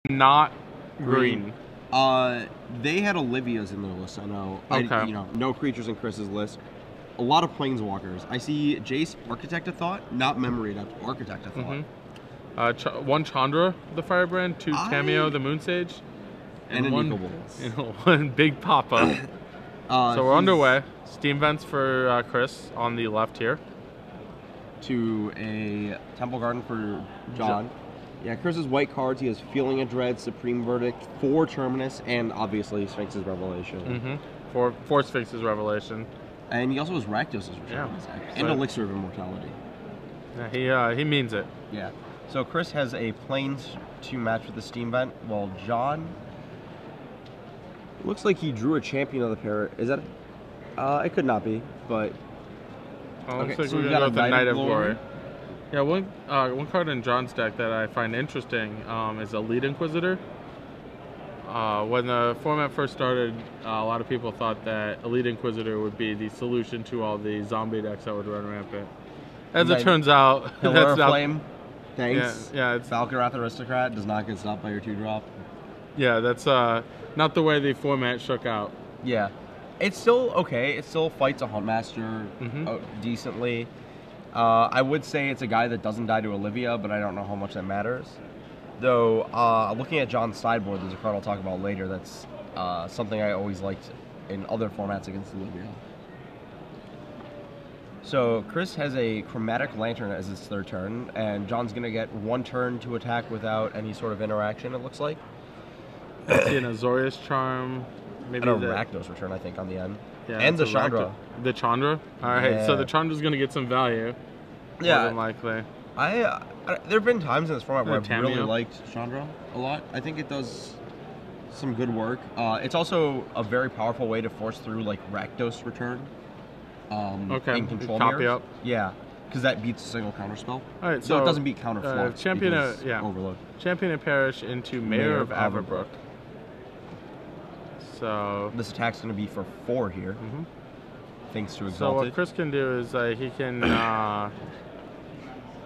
not green. They had Olivia's in their list, I know. Okay. No creatures in Chris's list. A lot of planeswalkers. I see Jace, Architect of Thought, not Memory Adept, Architect of Thought. 1 Chandra, the Firebrand, 2 Cameo, the Moon Sage, and one, one Big Papa. So we're underway. Steam vents for Chris on the left here. To a Temple Garden for John. Yeah, Chris's white cards, he has Feeling of Dread, Supreme Verdict, 4 Terminus, and obviously Sphinx's Revelation. 4 Sphinx's Revelation. And he also has Rakdos' Return. And Elixir of Immortality. Yeah, he means it. Yeah. So Chris has a Plains to match with the Steam Vent, while John looks like he drew a Champion of the Pair. Is that? It could not be, but. Looks like we got a Knight of Glory. Yeah, one card in John's deck that I find interesting is Elite Inquisitor. When the format first started, a lot of people thought that Elite Inquisitor would be the solution to all the zombie decks that would run rampant. As it turns out, that's not... Flame. Thanks. Yeah, it's Valkyrath Aristocrat does not get stopped by your 2-drop. Yeah, that's not the way the format shook out. Yeah. It's still okay. It still fights a Huntmaster decently. I would say it's a guy that doesn't die to Olivia, but I don't know how much that matters. Though, looking at John's sideboard, there's a card I'll talk about later that's something I always liked in other formats against Olivia. So, Chris has a Chromatic Lantern as his 3rd turn, and John's going to get 1 turn to attack without any sort of interaction, it looks like. See an Azorius Charm. Maybe and a Rakdos Return, I think, on the end. Yeah, and the Chandra. The Chandra? Alright, so the Chandra's going to get some value. Yeah. More than likely. There have been times in this format where I've really liked Chandra a lot. I think it does some good work. It's also a very powerful way to force through, like, Rakdos Return. In control copy mirrors. up. Yeah, because that beats a single counterspell. Alright, so it doesn't beat Counterflux. Overload. Champion of Parish into Mayor of Averbrook. So this attack's going to be for 4 here, thanks to Exalted. So what Chris can do is he can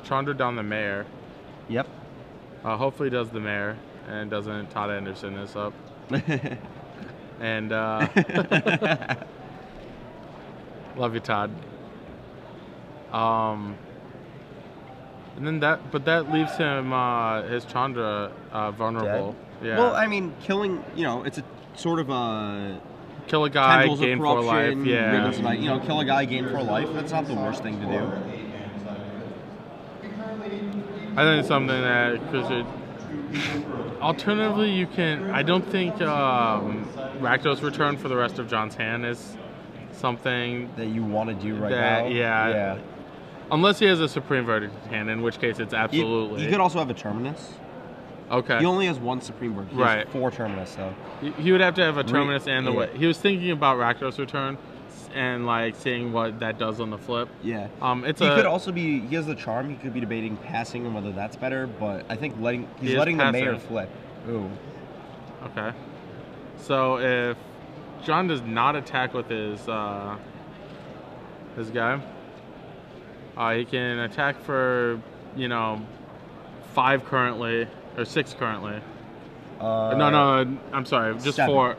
Chandra down the Mayor. Yep. Hopefully does the Mayor and doesn't Todd Anderson this up. And love you, Todd. And then that leaves him his Chandra vulnerable. Dead? Yeah. Well, I mean, killing, it's a sort of a kill a guy, gain 4 life. Yeah. Kill a guy, gain 4 life. That's not the worst thing to do. I think it's something that Chris should. Alternatively, you can. I don't think Rakdos Return for the rest of John's hand is something that you want to do right now. Yeah. Unless he has a Supreme Verdict hand, in which case it's absolutely. He could also have a Terminus. Okay. He only has 1 Supreme Verdict. He has 4 Terminus, though. He would have to have a Terminus and the way. He was thinking about Rakdos Return and like seeing what that does on the flip. Yeah. Could also be. He has the Charm. He could be debating passing and whether that's better. But I think he's letting the Mayor flip. Ooh. Okay. So if John does not attack with his guy, he can attack for 5 currently or 6 currently. No, I'm sorry, just 7. 4.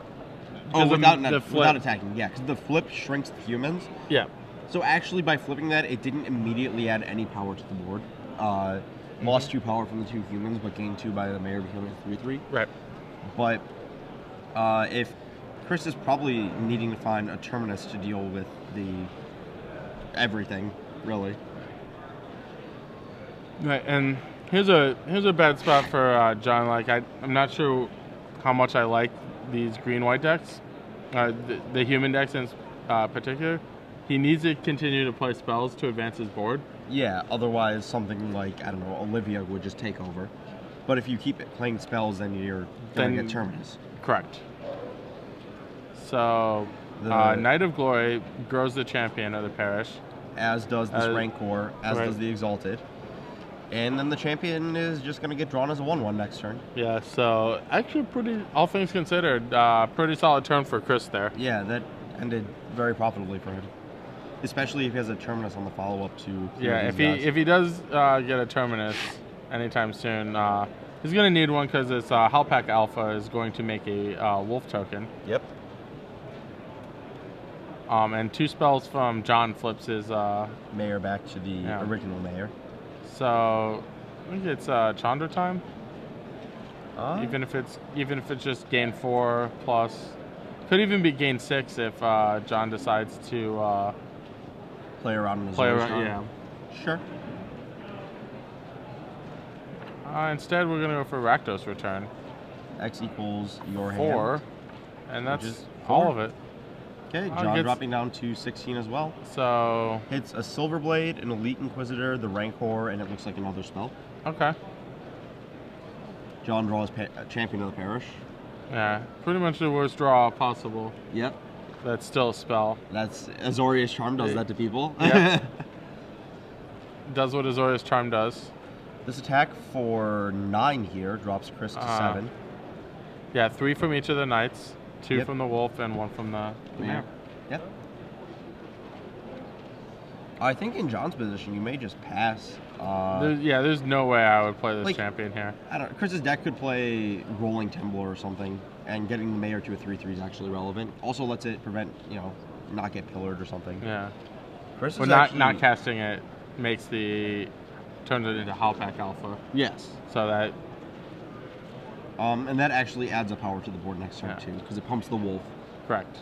Without attacking, yeah, because the flip shrinks the humans. Yeah. So actually, by flipping that, it didn't immediately add any power to the board. Lost 2 power from the 2 humans, but gained 2 by the Mayor becoming a 3/3. Right. But if Chris is probably needing to find a Terminus to deal with everything, really. Right, and here's a bad spot for John. Like I'm not sure how much I like these green-white decks, the human decks in particular. He needs to continue to play spells to advance his board. Yeah, otherwise something like, I don't know, Olivia would just take over. But if you keep playing spells, then you're going to get Terminus. Correct. So, Knight of Glory grows the champion of the parish. As does this Rancor, as does the Exalted. And then the champion is just going to get drawn as a 1/1 next turn. Yeah, so actually all things considered, pretty solid turn for Chris there. Yeah, that ended very profitably for him. Especially if he has a Terminus on the follow-up to... Yeah, if he does get a Terminus anytime soon, He's going to need one because it's Halpak Alpha is going to make a wolf token. Yep. And 2 spells from John flips his Mayor back to the original Mayor. So I think it's Chandra time. Even if it's just gain 4 plus, could even be gain 6 if John decides to play around in his yeah. Sure. Instead, we're gonna go for Rakdos return. X equals your 4, hand. and that's all of it. Okay, John dropping down to 16 as well. So hits a Silverblade, an Elite Inquisitor, the Rancor, and it looks like another spell. Okay. John draws Champion of the Parish. Yeah, pretty much the worst draw possible. Yep. That's still a spell. That's Azorius Charm does that to people. Yep. Does what Azorius Charm does. This attack for 9 here drops Chris to 7. Yeah, 3 from each of the knights, 2 from the wolf, and 1 from the mayor. Yep. I think in John's position, you may just pass. There's no way I would play this champion here. I don't know. Chris's deck could play Rolling Temblor or something, and getting the Mayor to a 3/3 is actually relevant. Also lets it prevent, not get pillared or something. Yeah. Chris is not casting it turns it into Halpak Alpha. Yes. So that. And that actually adds a power to the board next turn too, because it pumps the wolf. Correct.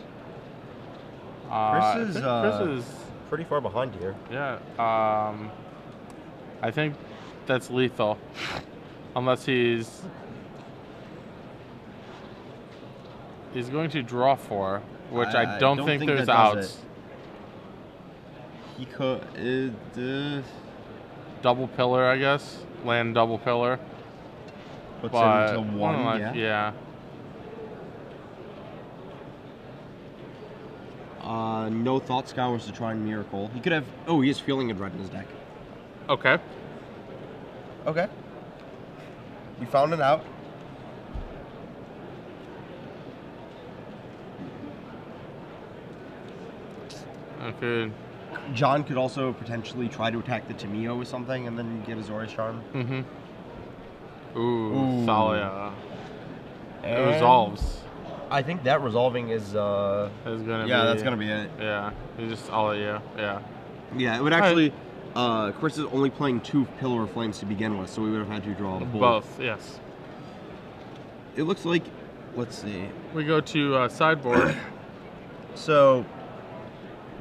Chris is pretty far behind here. Yeah. I think that's lethal, unless he's going to draw 4, which I don't think there's outs. He could double pillar, I guess. Land double pillar. Puts him to 1. Yeah. No Thought Scours to try and Miracle. He could have. Oh, he has Feeling of Dread in his deck. Okay. Okay. You found it out. Okay. John could also potentially try to attack the Tamio with something and then get Azorius Charm. Mm-hmm. Ooh. Thalia. It resolves. I think that resolving is gonna that's gonna be it. Yeah. You just all at you. Yeah. Yeah, it would actually Chris is only playing 2 Pillar of Flames to begin with, so we would have had to draw both, yes. It looks like, let's see. We go to sideboard. So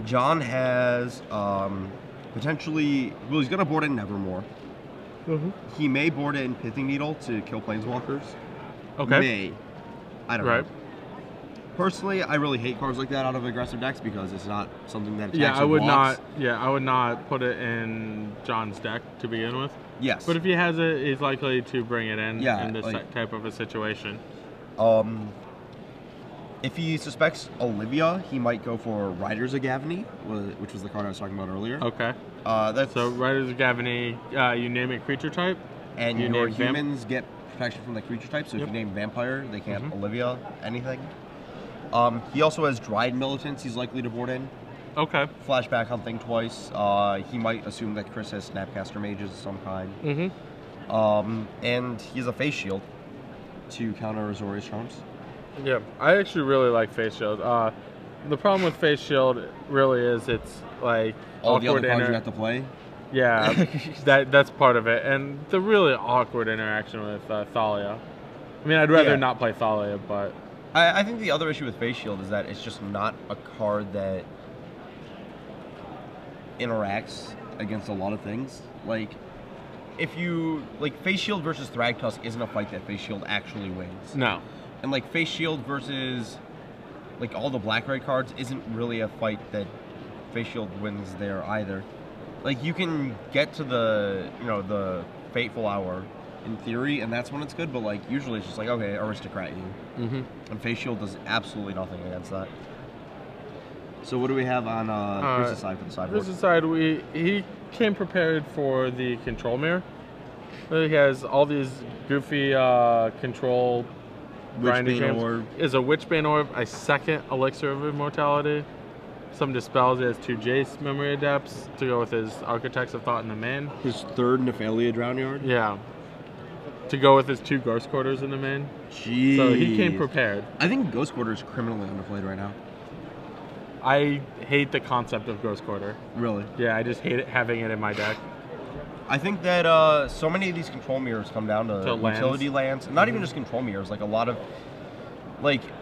John has potentially, he's going to board in Nevermore. Mm-hmm. He may board in Pithing Needle to kill Planeswalkers. Okay. May. I don't know. Personally, I really hate cards like that out of aggressive decks because it's not something that attacks I would not put it in John's deck to begin with. Yes. But if he has it, he's likely to bring it in this type of a situation. If he suspects Olivia, he might go for Riders of Gavany, which was the card I was talking about earlier. Okay. So Riders of Gavany, you name a creature type, and your humans get protection from the creature type. So if you name Vampire, they can't Olivia anything. He also has Dryad Militants he's likely to board in. Okay. Flashback Hunting twice. He might assume that Chris has Snapcaster Mages of some kind. Mm-hmm. And he has a Face Shield to counter Azorius Charms. Yeah, I actually really like Face Shield. The problem with Face Shield really is it's like all the other cards you have to play. Yeah, that's part of it, and the really awkward interaction with Thalia. I mean, I'd rather not play Thalia, but I think the other issue with Face Shield is that it's just not a card that interacts against a lot of things. Like, if you Face Shield versus Thragtusk isn't a fight that Face Shield actually wins. No. And Face Shield versus all the black-red cards isn't really a fight that Face Shield wins there either. You can get to the the Fateful Hour in theory, and that's when it's good, but usually it's just okay, Aristocrat you. Mm-hmm. And Face Shield does absolutely nothing against that. So what do we have on Chris's side for the sideboard? Chris's side, he came prepared for the Control Mirror. He has all these goofy control Witchbane Orb. Is a Witchbane Orb, a second Elixir of Immortality, some Dispels. He has 2 Jace Memory Adepts to go with his Architects of Thought in the main. His 3rd Nephalia Drown Yard. Yeah. to go with his 2 Ghost Quarters in the main. Jeez. So he came prepared. I think Ghost Quarter is criminally underplayed right now. I hate the concept of Ghost Quarter. Really? Yeah, I just hate it, having it in my deck. I think that so many of these control mirrors come down to utility lands. Not even just control mirrors, like a lot of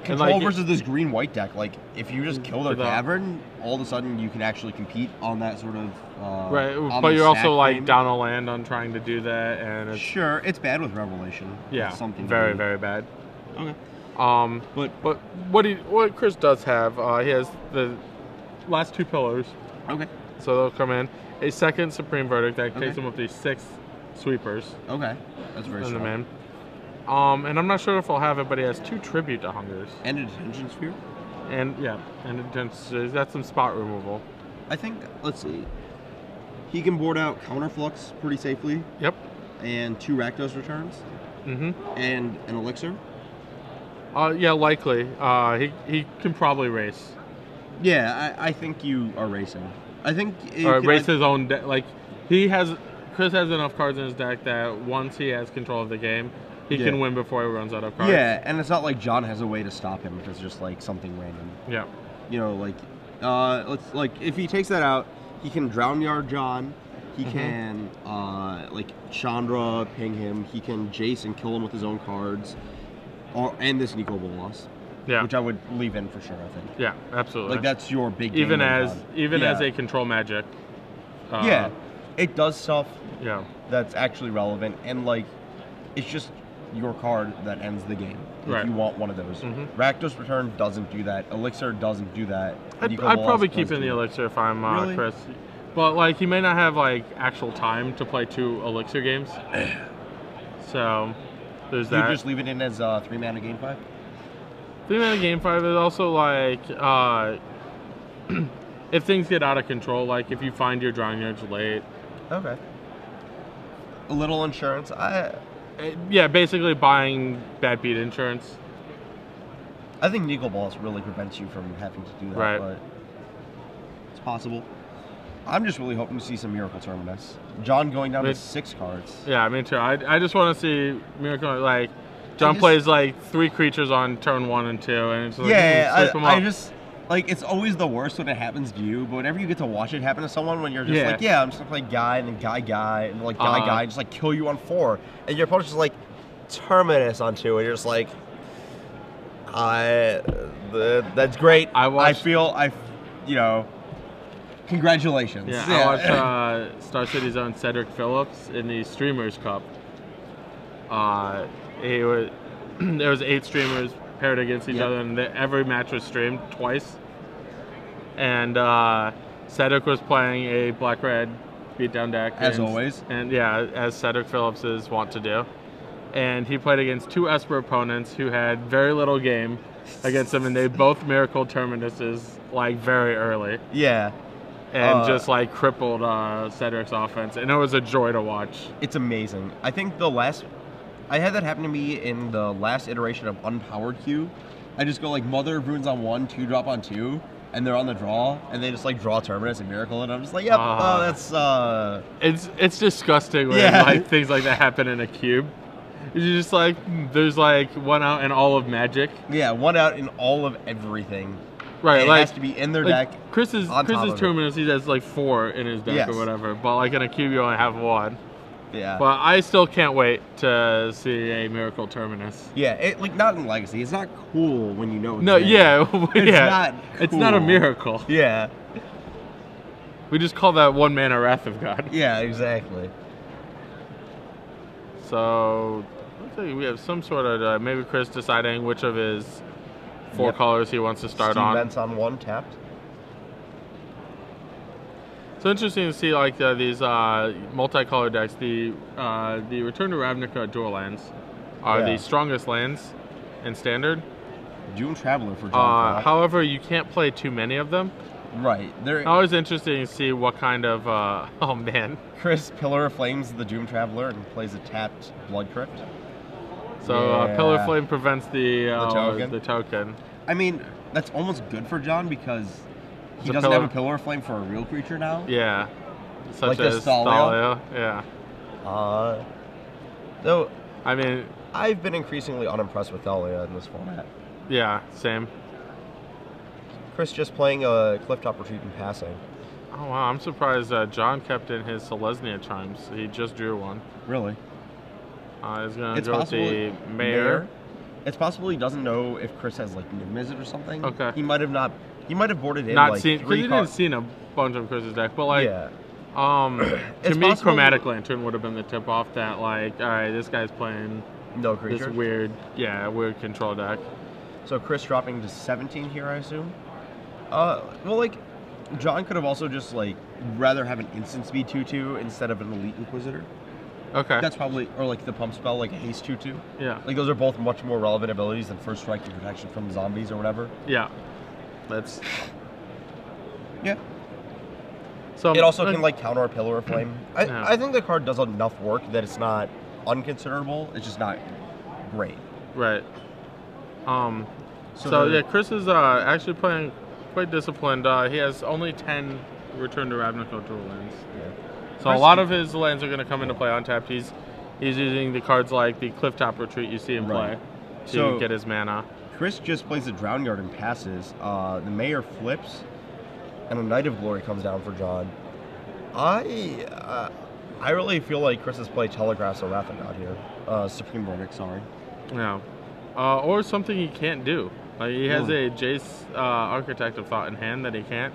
control versus this green-white deck. Like, if you just kill their cavern, all of a sudden you can actually compete on that sort of right, but you're also like down a land on trying to do that, and it's, sure, it's bad with Revelation. Yeah, something very bad. Okay. But what Chris does have, he has the last 2 pillars. Okay. So they'll come in. A second Supreme Verdict that takes him up to 6 sweepers. Okay. That's very strong. In the main. And I'm not sure if I'll have it, but he has 2 Tribute to Hungers. And a Detention Sphere? And he's got some spot removal. I think, let's see. He can board out Counterflux pretty safely. Yep. And 2 Rakdos returns. Mm-hmm. And an Elixir. Yeah, likely. He can probably race. Yeah, I think you are racing. I think or race his own deck. Like Chris has enough cards in his deck that once he has control of the game, he can win before he runs out of cards. Yeah, and it's not like John has a way to stop him if it's just like something random. Yeah. You know, if he takes that out, he can Drown Yard John. He can Chandra ping him. He can Jace and kill him with his own cards, and this Nico Bolas. Yeah. Which I would leave in for sure, I think. Yeah, absolutely. Like, that's your big game. Even as a control magic. Yeah. It does stuff Yeah. that's actually relevant, and like it's just your card that ends the game. If you want one of those. Rakdos Return doesn't do that. Elixir doesn't do that. I'd probably keep in the Elixir if I'm Chris. But like he may not have like actual time to play 2 Elixir games. So there's that. You just leave it in as 3 mana game 5? 3 mana game 5 is also like if things get out of control, like if you find your drawing yards late. Okay. A little insurance. Yeah, basically buying bad beat insurance. I think Nico Balls really prevents you from having to do that, right. But it's possible. I'm just really hoping to see some Miracle Terminus. John going down to 6 cards. Yeah, me too. I just want to see Miracle, like, John plays like 3 creatures on turn 1 and 2, and it's like, I just, like, it's always the worst when it happens to you, but whenever you get to watch it happen to someone, when you're just like, I'm just gonna play guy, and then guy, and like guy, just like kill you on 4, and your opponent's just like, Terminus on 2, and you're just like, that's great. Congratulations. Yeah, I watched Star City's own Cedric Phillips in the Streamers Cup. There was 8 streamers paired against each other, and every match was streamed twice. And Cedric was playing a black-red beatdown deck. As always. And yeah, as Cedric Phillips is wont to do. And he played against 2 Esper opponents who had very little game against him, and they both Miracle Terminuses like very early. Yeah. And just like crippled Cedric's offense, and it was a joy to watch. It's amazing. I think I had that happen to me in the last iteration of Unpowered Q. I just go like Mother of Runes on 1, 2-drop on 2, and they're on the draw, and they just like draw Terminus and Miracle, and I'm just like, yep, that's It's disgusting when like things like that happen in a cube. It's just like there's like 1 out in all of Magic. Yeah, 1 out in all of everything. Right, it has to be in their deck. Chris's Terminus, he has like 4 in his deck or whatever, but like in a cube you only have 1. Yeah. But I still can't wait to see a Miracle Terminus. Yeah, not in Legacy. It's not cool when you know it's It's not a miracle. Yeah. We just call that 1 mana Wrath of God. Yeah, exactly. So, looks like we have some sort of, maybe Chris deciding which of his 4 colors he wants to start on. Vents on 1, tapped. So interesting to see like these multicolored decks. The Return to Ravnica dual lands are the strongest lands in Standard. Doom Traveler for John. However, you can't play too many of them. Right. They're always interesting to see what kind of. Oh man. Chris Pillar of Flames the Doom Traveler and plays a tapped Blood Crypt. So Pillar of Flame prevents the token. I mean, that's almost good for John because he doesn't have a Pillar of Flame for a real creature now. Yeah. Such like as Thalia. Yeah. Though I mean, I've been increasingly unimpressed with Thalia in this format. Yeah, same. Chris just playing a Clifftop Retreat and passing. Oh wow, I'm surprised John kept in his Selesnya Chimes. He just drew one. Really? He's gonna go with the Mayor. It's possible he doesn't know if Chris has like Niv-Mizzet or something. Okay. He might have not. He might have boarded in Not like seen, because he didn't seen a bunch of Chris's deck, but like, yeah. To me, Chromatic Lantern would have been the tip-off that like, all right, this guy's playing no creature. This weird control deck. So Chris dropping to 17 here, I assume. Well, like, John could have also just like rather have an instant speed 2/2 instead of an Elite Inquisitor. Okay. That's probably, or like the pump spell, like a haste 2/2. Yeah. Like those are both much more relevant abilities than First Strike and protection from zombies or whatever. Yeah. That's. Yeah. So it also can like counter a Pillar of Flame. I think the card does enough work that it's not unconsiderable. It's just not great. Right. So yeah, Chris is actually playing quite disciplined. He has only 10 Return to Ravnica dual lands. Yeah. So a lot of his lands are going to come into play untapped. He's using the cards like the Clifftop Retreat you see him play to get his mana. Chris just plays a Drown Yard and passes. The Mayor flips, and a Night of Glory comes down for John. I really feel like Chris has played Telegraphs or Wrath of God here. Supreme Verdict, sorry. Yeah. Or something he can't do. Like he has a Jace Architect of Thought in hand that he can't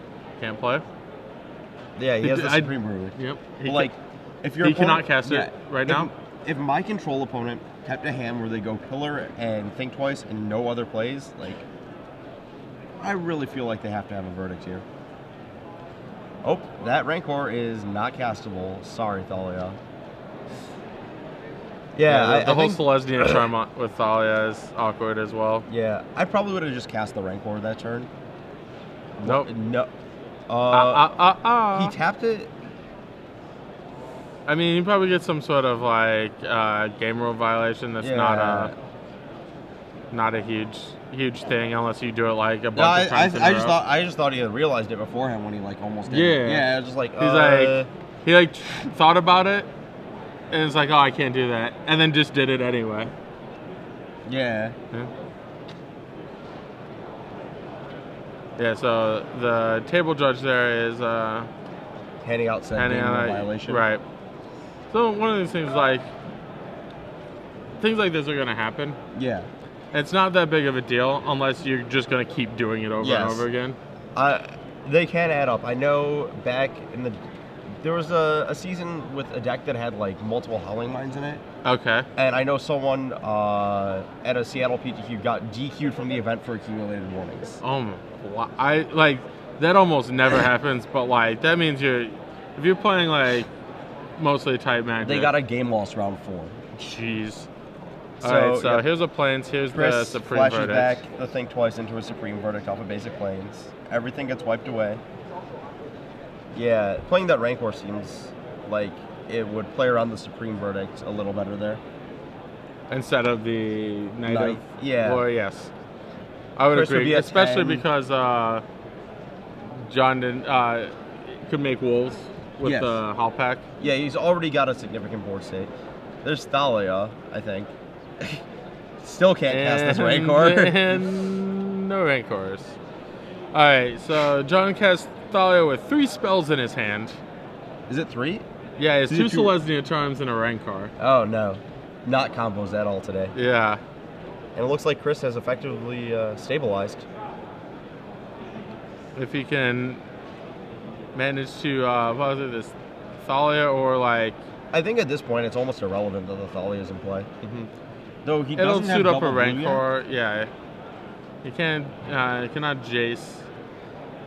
play. Yeah, he has the Supreme Verdict. Yep. Like, if you're he cannot cast it right now. If my control opponent kept a hand where they go Pillar and Think Twice and no other plays, like, I really feel like they have to have a Verdict here. Oh, that Rancor is not castable. Sorry, Thalia. Yeah, the whole Selesnya Charm with Thalia is awkward as well. Yeah, I probably would have just cast the Rancor that turn. Nope. No. He tapped it. I mean, you probably get some sort of like game rule violation. That's not a huge thing unless you do it like a bunch of times. I just thought he had realized it beforehand when he like almost did. Yeah, it was just like he thought about it and it's like, oh, I can't do that, and then just did it anyway. Yeah. Yeah, so the table judge there is handing out said game rule violation. Right. So one of these things like this are gonna happen. Yeah. It's not that big of a deal unless you're just gonna keep doing it over and over again. They can add up. I know back in there was a season with a deck that had like multiple Howling Mines in it. Okay. And I know someone at a Seattle PTQ got DQ'd from the event for accumulated warnings. That almost never happens, but like that means if you're playing like mostly type Magic. They got a game loss round 4. Jeez. Alright, so here's a Plains, here's the Supreme Verdict. Back the Think Twice into a Supreme Verdict off of basic Plains. Everything gets wiped away. Yeah, playing that Rancor seems like it would play around the Supreme Verdict a little better there. Instead of the Night of Glory, yes. I would agree, especially because John could make Wolves with the Hall Pack. Yeah, he's already got a significant board state. There's Thalia, I think. Still can't cast this Rancor. And no Rancors. Alright, so John casts Thalia with 3 spells in his hand. Is it 3? Yeah, it's 2 Selesnya Charms and a Rancor. Oh no. Not combos at all today. Yeah. And it looks like Chris has effectively stabilized. If he can manage to whether this Thalia or like... I think at this point it's almost irrelevant that the Thalia is in play. Mm-hmm. Though he It'll doesn't suit have up a Rancor, yeah. He cannot Jace.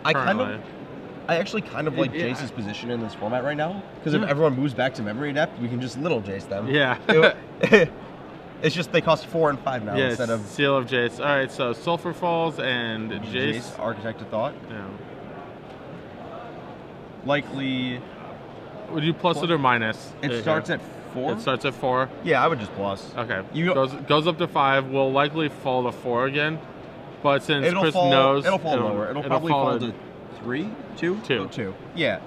I actually kind of like Jace's position in this format right now, because if everyone moves back to Memory Adept, we can just little Jace them. Yeah. It's just they cost 4 and 5 now instead of Seal of Jace. All right, so Sulfur Falls and Jace. Architect of Thought. Yeah. Likely. Would you plus it or minus? It starts at 4. It starts at 4. Yeah, I would just plus. Okay. Goes up to 5. Will likely fall to 4 again, but since Chris knows, it'll fall lower. It'll probably fall to 3, 2, 2. Yeah.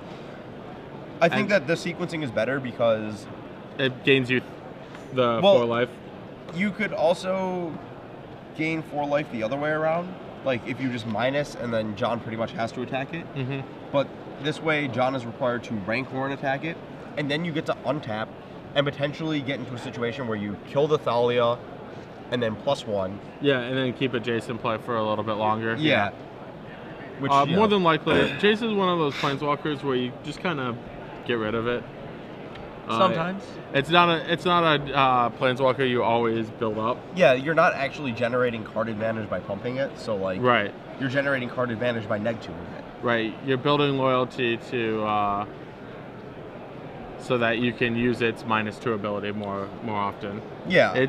I think that the sequencing is better because it gains you the 4 life. You could also gain 4 life the other way around. Like, if you just minus, and then John pretty much has to attack it. Mm-hmm. But this way, John is required to Rancor and attack it, and then you get to untap and potentially get into a situation where you kill the Thalia, and then +1. Yeah, and then keep a Jace in play for a little bit longer. Yeah. Which, more than likely, Jace is one of those planeswalkers where you just kind of get rid of it. Sometimes. It's not a planeswalker you always build up. Yeah, you're not actually generating card advantage by pumping it, so like right. You're generating card advantage by neg-2ing it. Right. You're building loyalty to so that you can use its -2 ability more often. Yeah.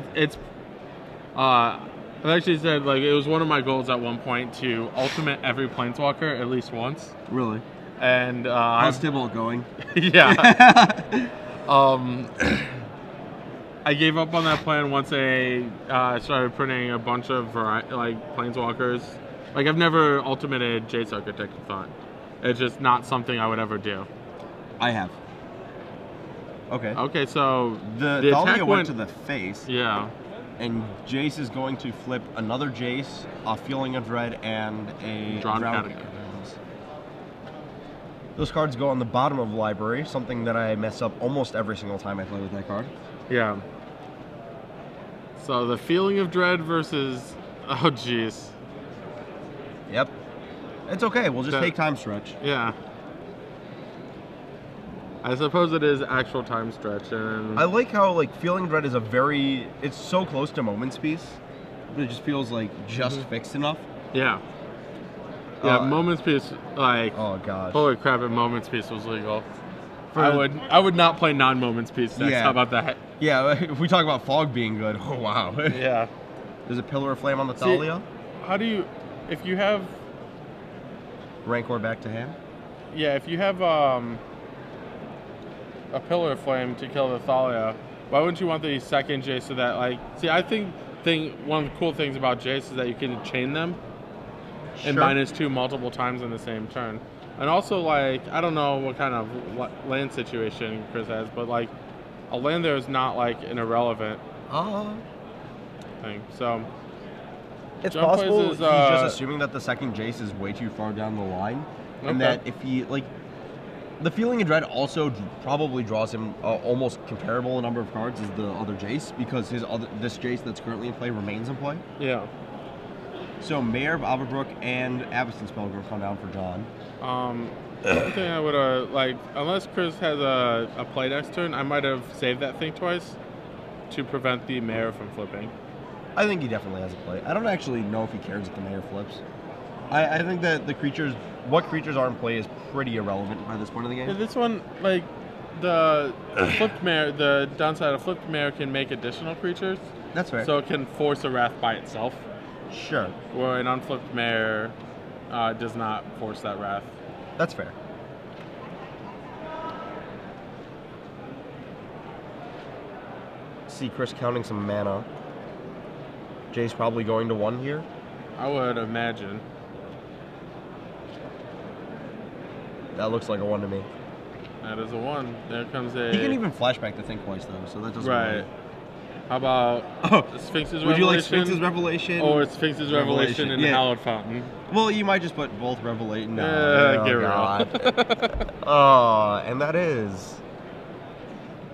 I've actually said like it was one of my goals at one point to ultimate every planeswalker at least once. Really? And how's Tibble going? Yeah. I gave up on that plan once I started printing a bunch of planeswalkers. Like I've never ultimated Jace Architect-a-thon. It's just not something I would ever do. I have. Okay. Okay, so the Thalia went to the face. Yeah. And Jace is going to flip another Jace, a Feeling of Dread, and a Drowned Catacombs. Those cards go on the bottom of the library, something that I mess up almost every single time I play with that card. Yeah. So the Feeling of Dread versus... Oh, jeez. Yep. It's okay. We'll just take Time Stretch. Yeah. I suppose it is actual Time Stretch. And I like how like Feeling Dread is it's so close to Moment's Peace, but it just feels like just fixed enough. Yeah. Yeah, Moment's Peace, like... Oh, gosh. Holy crap, if Moment's Peace was legal. I would not play non-Moment's Peace decks. Yeah. How about that? Yeah, if we talk about Fog being good, oh, wow. Yeah. There's a Pillar of Flame on the Thalia. How do you... If you have... Rancor back to hand? Yeah, if you have a Pillar of Flame to kill the Thalia, why wouldn't you want the second Jace so that, like... See, I think one of the cool things about Jace is that you can chain them and -2 multiple times in the same turn. And also, like, I don't know what kind of land situation Chris has, but, like, a land there is not, like, an irrelevant thing. So... It's possible he's just assuming that the second Jace is way too far down the line, and that if he like, the Feeling of Dread also probably draws him almost comparable a number of cards as the other Jace because this Jace that's currently in play remains in play. Yeah. So Mayor of Averbrook and Avacyn Spellgrim come down for John. One thing I would like, unless Chris has a play next turn, I might have saved that thing twice to prevent the Mayor from flipping. I think he definitely has a play. I don't actually know if he cares if the Mayor flips. I think that what creatures are in play is pretty irrelevant by this point of the game. Yeah, this one, like, the flipped Mayor, the downside of flipped Mayor can make additional creatures. That's fair. So it can force a Wrath by itself. Sure. Where an unflipped Mayor does not force that Wrath. That's fair. See Chris counting some mana. Jay's probably going to 1 here. I would imagine. That looks like a 1 to me. That is a 1. There comes a... He can even flashback the thing twice, though, so that doesn't Right. How about Sphinx's Revelation? Would you like Sphinx's Revelation? Or Sphinx's Revelation in the Hallowed Fountain? Well, you might just put both Revelate. No, get real. And that is...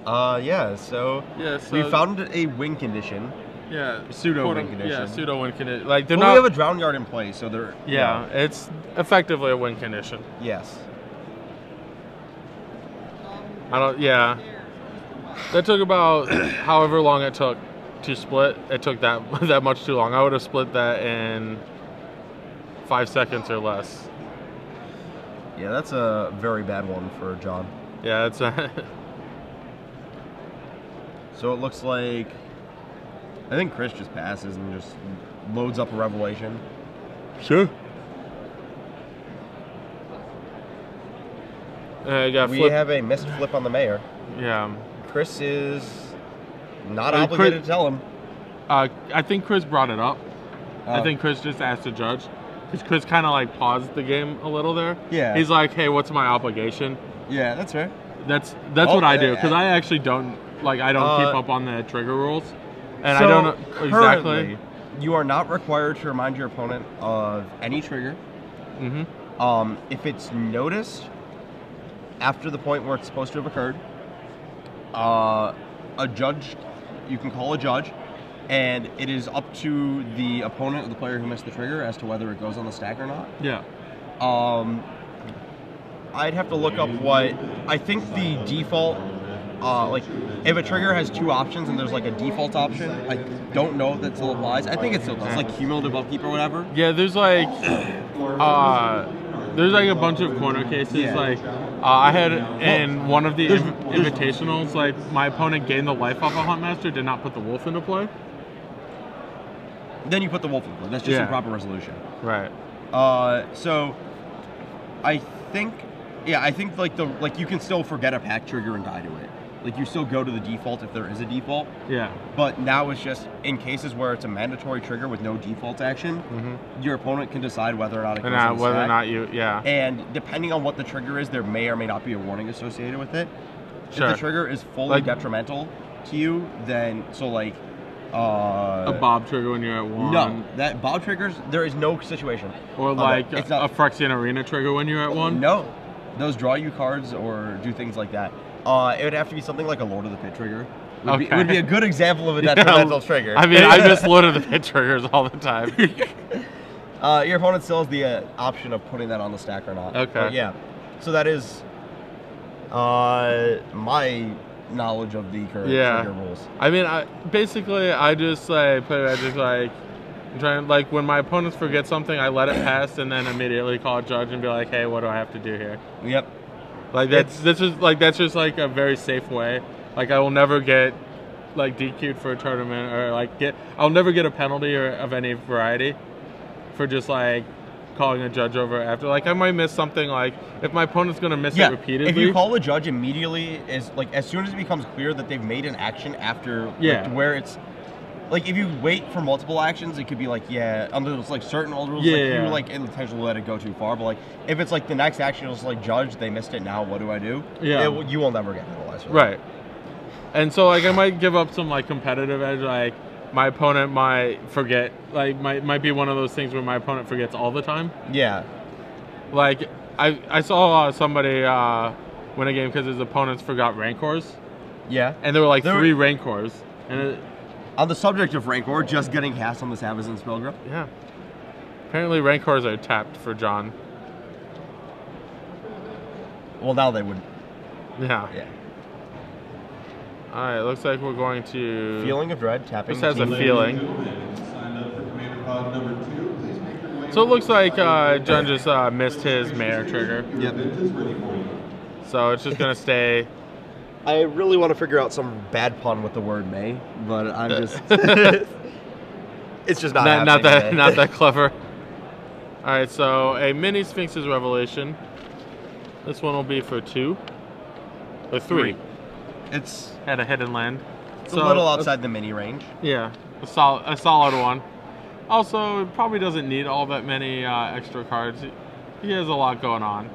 so we found a win condition. Yeah, pseudo-win condition. Yeah, pseudo-win condition. Like, we have a Drown Yard in play, so they're... Yeah, it's effectively a win condition. Yes. That took about however long it took to split. It took that much too long. I would have split that in 5 seconds or less. Yeah, that's a very bad one for John. Yeah, it's a... So it looks like... I think Chris just passes and just loads up a Revelation. Sure. We have a missed flip on the Mayor. Yeah. Chris is not obligated to tell him. I think Chris brought it up. I think Chris just asked the judge. Because Chris kind of like paused the game a little there. Yeah. He's like, hey, what's my obligation? Yeah, that's fair. That's what I do. Because I actually don't, I don't keep up on the trigger rules. And so I don't know exactly. You are not required to remind your opponent of any trigger. If it's noticed after the point where it's supposed to have occurred, a judge, you can call a judge, and it is up to the opponent of the player who missed the trigger as to whether it goes on the stack or not. Yeah. I'd have to look up what I think the default. Like, if a trigger has two options and there's like a default option, I don't know if that still applies. I think it still does, like cumulative upkeep or whatever. Yeah, there's like a bunch of corner cases. Yeah. Like, I had in one of the invitationals, like my opponent gained the life off a Huntmaster, did not put the wolf into play. Then you put the wolf into play. That's just improper resolution. Right. So, I think like you can still forget a pack trigger and die to it. Like, you still go to the default if there is a default. Yeah. But now it's just in cases where it's a mandatory trigger with no default action, your opponent can decide whether or not it goes on the whether stack. or not you, And depending on what the trigger is, there may or may not be a warning associated with it. Sure. If the trigger is fully detrimental to you, then a Bob trigger when you're at 1. No, that Bob triggers, there is no situation. Or like a Phyrexian Arena trigger when you're at 1. No, those draw you cards or do things like that. It would have to be something like a Lord of the Pit trigger. It would be a good example of a detrimental trigger. I mean, I just Lord of the Pit triggers all the time. Your opponent still has the option of putting that on the stack or not. Okay. But yeah, so that is my knowledge of the current trigger rules. I mean, I just like play Magic like I'm trying, like, when my opponents forget something, I let it pass and then immediately call a judge and be like, hey, what do I have to do here? Yep. Like that's just like a very safe way. Like, I will never get like DQ'd for a tournament, or like I'll never get a penalty or of any variety for just like calling a judge over after. Like, I might miss something, like if my opponent's gonna miss it repeatedly. If you call the judge immediately, is like as soon as it becomes clear that they've made an action after like, where it's like, if you wait for multiple actions, it could be like, under like certain old rules, you like intentionally let it go too far. But like, if it's like the next action is like, judge, they missed it, now what do I do? You will never get penalized for that. Right. And so like, I might give up some like competitive edge. Like, my opponent might forget. Like, might be one of those things where my opponent forgets all the time. Yeah. Like, I saw somebody win a game because his opponents forgot Rancors. Yeah. And there were like 3 Rancors. And on the subject of Rancor, just getting cast on the Savizon Spellgrip. Yeah. Apparently Rancors are tapped for John. Well, now they wouldn't. Yeah. Alright, looks like we're going to... Feeling of Dread, tapping. This has a feeling. So it looks like John just missed his Mayor trigger. Yep. So it's just going to stay... I really want to figure out some bad pun with the word may, but I'm just... it's just not that clever. Alright, so a mini Sphinx's Revelation. This one will be for 2. Or 3. It's had a hidden land. It's a little outside the mini range. Yeah, a solid one. Also, it probably doesn't need all that many extra cards. He has a lot going on.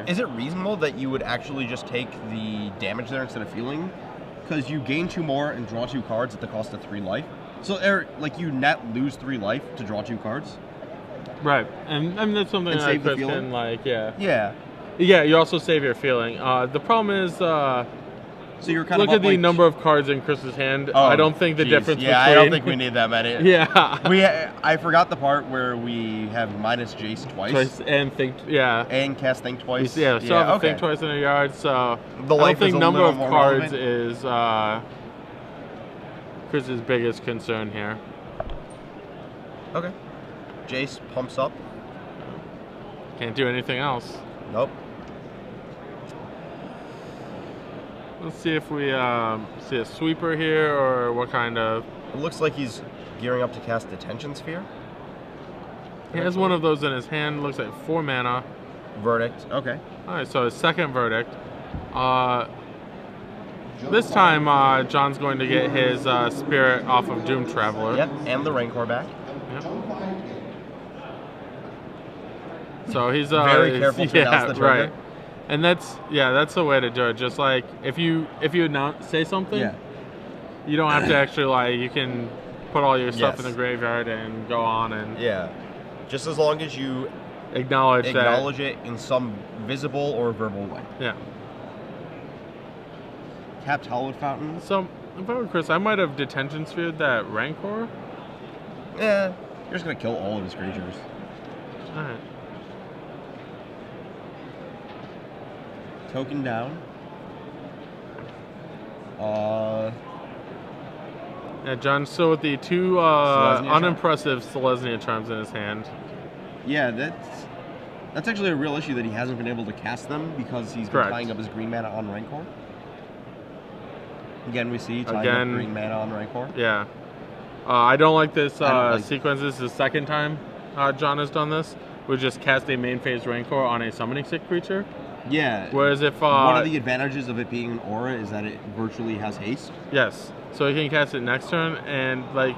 Is it reasonable that you would actually just take the damage there instead of feeling? Because you gain 2 more and draw 2 cards at the cost of 3 life. So, like, you net lose 3 life to draw 2 cards. Right, and that's something that Chris can, like, Yeah, you also save your feeling. The problem is, so you're kind look of at the number of cards in Chris's hand. I don't think the difference between... I don't think we need that many. Yeah. I forgot the part where we have minus Jace twice. And think, And cast Think twice. So have Think twice in a yard, so... I don't think number of cards is Chris's biggest concern here. Okay. Jace pumps up. Can't do anything else. Nope. Let's see if we see a sweeper here, or what kind of... It looks like he's gearing up to cast Detention Sphere. He has one of those in his hand. Looks like 4 mana. Verdict. Okay. Alright, so his second Verdict. This time, John's going to get his Spirit off of Doom Traveler. Yep, and the Rancor back. Yep. So he's very careful to announce the trigger. Right. And that's the way to do it. Just like if you say something, You don't have to actually, like, you can put all your stuff Yes. in the graveyard and go on and... Yeah. Just as long as you Acknowledge it in some visible or verbal way. Yeah. Tapped Hallowed Fountain. So, if I were Chris, I might have Detention Sphered that Rancor. Yeah. You're just going to kill all of his creatures. Alright. Token down. Yeah, John's still with the two unimpressive Selesnya Charms in his hand. Yeah, that's actually a real issue that he hasn't been able to cast them because he's been tying up his green mana on Rancor. Again, we see tying up green mana on Rancor. Yeah. I don't like this sequence. This is the second time John has done this. We just cast a main phase Rancor on a summoning sick creature. Yeah. Whereas if... one of the advantages of it being an aura is that it virtually has haste. Yes. So he can cast it next turn, and, like,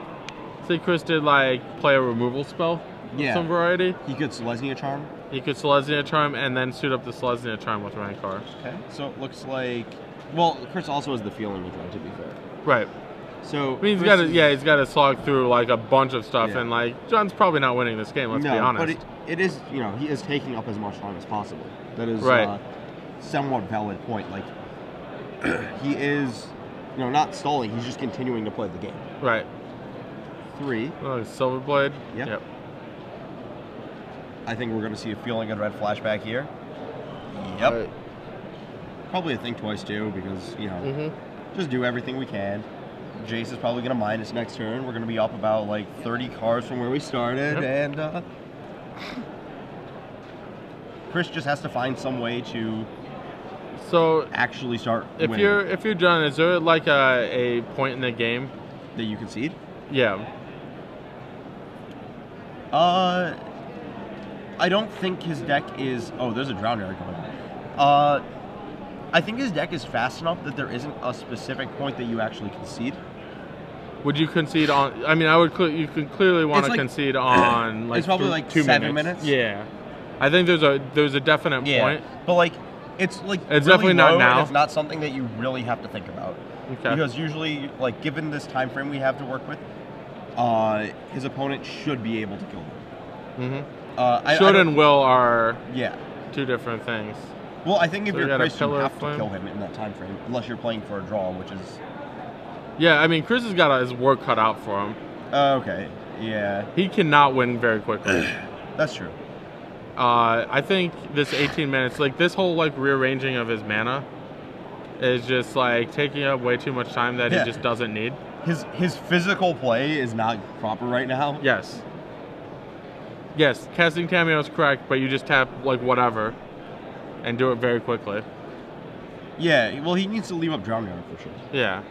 say Chris did, like, play a removal spell of some variety. He could Selesnya Charm. He could Selesnya Charm and then suit up the Selesnya Charm with Rancor. Okay. So it looks like... Well, Chris also has the Feeling Withdrawal, to be fair. Right. So... I mean, he's got to slog through, like, a bunch of stuff, and, like, John's probably not winning this game, let's be honest. But it is, you know, he is taking up as much time as possible. That is somewhat valid point. Like, he is... You know, not stalling, he's just continuing to play the game. Right. 3. Oh, Silverblade? Yep. I think we're going to see a Feeling Unread flashback here. Yep. Right. Probably a Think Twice, too, because, you know, just do everything we can. Jace is probably going to mine us next turn. We're going to be up about, like, 30 cards from where we started, and Chris just has to find some way to... So actually start winning. If you're John, is there like a point in the game that you concede? Yeah. I don't think his deck is... Oh, there's a Drown Area going on. I think his deck is fast enough that there isn't a specific point that you actually concede. Would you concede on... I mean, I would. You can clearly want to concede on like... It's probably like 7 minutes. Yeah. I think there's a definite point. But like... It's like it's really definitely not now. It's not something that you really have to think about. Okay. Because usually, like given this time frame we have to work with, his opponent should be able to kill him. Should and will are two different things. Well, I think if you're Chris, you have to kill him in that time frame, unless you're playing for a draw, which is. Yeah, I mean, Chris has got his work cut out for him. Okay. Yeah. He cannot win very quickly. That's true. I think this 18 minutes, like this whole like rearranging of his mana is just like taking up way too much time that he just doesn't need. His physical play is not proper right now. Yes. Yes, casting Cameo is correct, but you just tap like whatever and do it very quickly. Yeah, well he needs to leave up Drown Yard for sure. Yeah.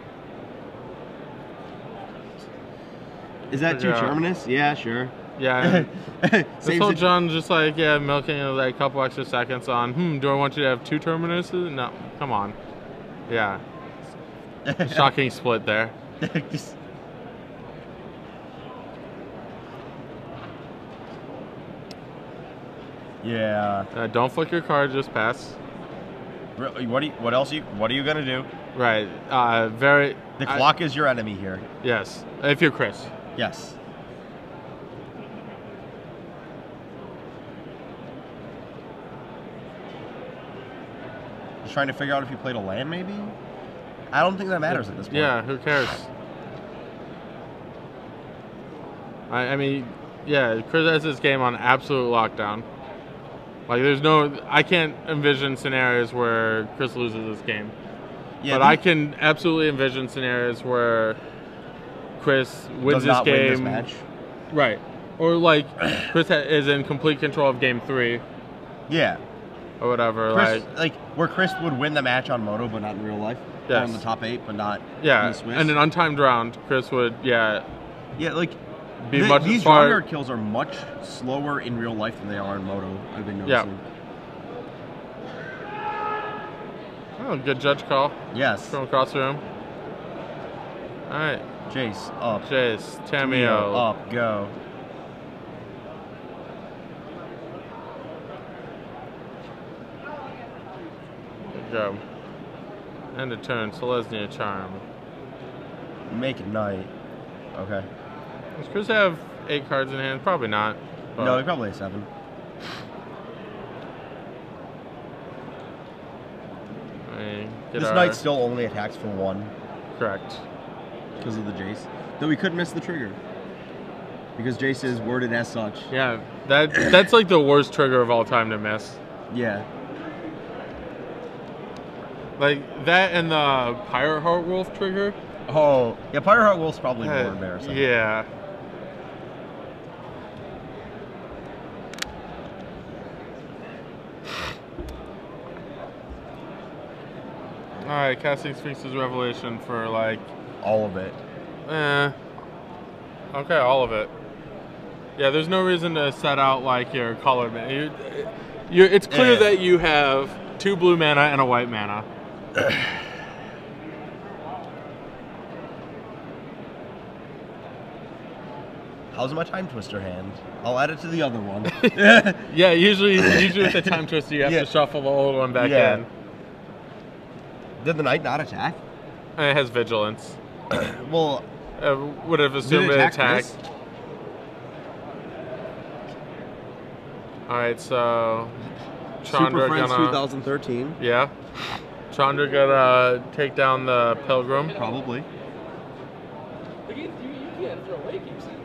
Is that too Terminus? Yeah, sure. Yeah, this whole John just like, milking like a couple extra seconds on, do I want you to have 2 Terminuses? No, come on. Yeah. Shocking split there. Yeah. Don't flick your card, just pass. What are you gonna do? Right. The clock is your enemy here. Yes. If you're Chris. Yes. Trying to figure out if you played a land, maybe? I don't think that matters at this point. Yeah, who cares? I mean, yeah, Chris has this game on absolute lockdown. Like, I can't envision scenarios where Chris loses this game. Yeah, but I can absolutely envision scenarios where Chris wins this game. Win this match. Right. Or, like, Chris is in complete control of game 3. Yeah. Or whatever, like where Chris would win the match on Moto, but not in real life. Yes. Or in the top 8, but not in the Swiss. And an untimed round, Chris would, like these Drawn kills are much slower in real life than they are in Moto. I've been noticing. Oh, good judge call. Yes. From across the room. All right. Jace up. Jace, Tamiyo up. Go. Go. End of turn, Selesnya Charm. Make it night. Okay. Does Chris have 8 cards in hand? Probably not. No, he probably has 7. This knight still only attacks for 1. Correct. Because of the Jace. Though we could miss the trigger. Because Jace is worded as such. Yeah, that's like the worst trigger of all time to miss. Yeah. Like that and the Pirate Heart Wolf trigger. Oh, yeah, Pirate Heart Wolf's probably more embarrassing. Yeah. Alright, casting Sphinx's Revelation for like... all of it. Okay, all of it. Yeah, there's no reason to set out like your color. It's clear that you have 2 blue mana and a white mana. How's my Time Twister hand? I'll add it to the other one. Yeah, usually with the Time Twister you have to shuffle the old one back in. Did the knight not attack? And it has Vigilance. Well, would have assumed it attacked. Alright, so Super Friends 2013. Yeah. Chandra gonna take down the Pilgrim. Probably. You can't throw away games. It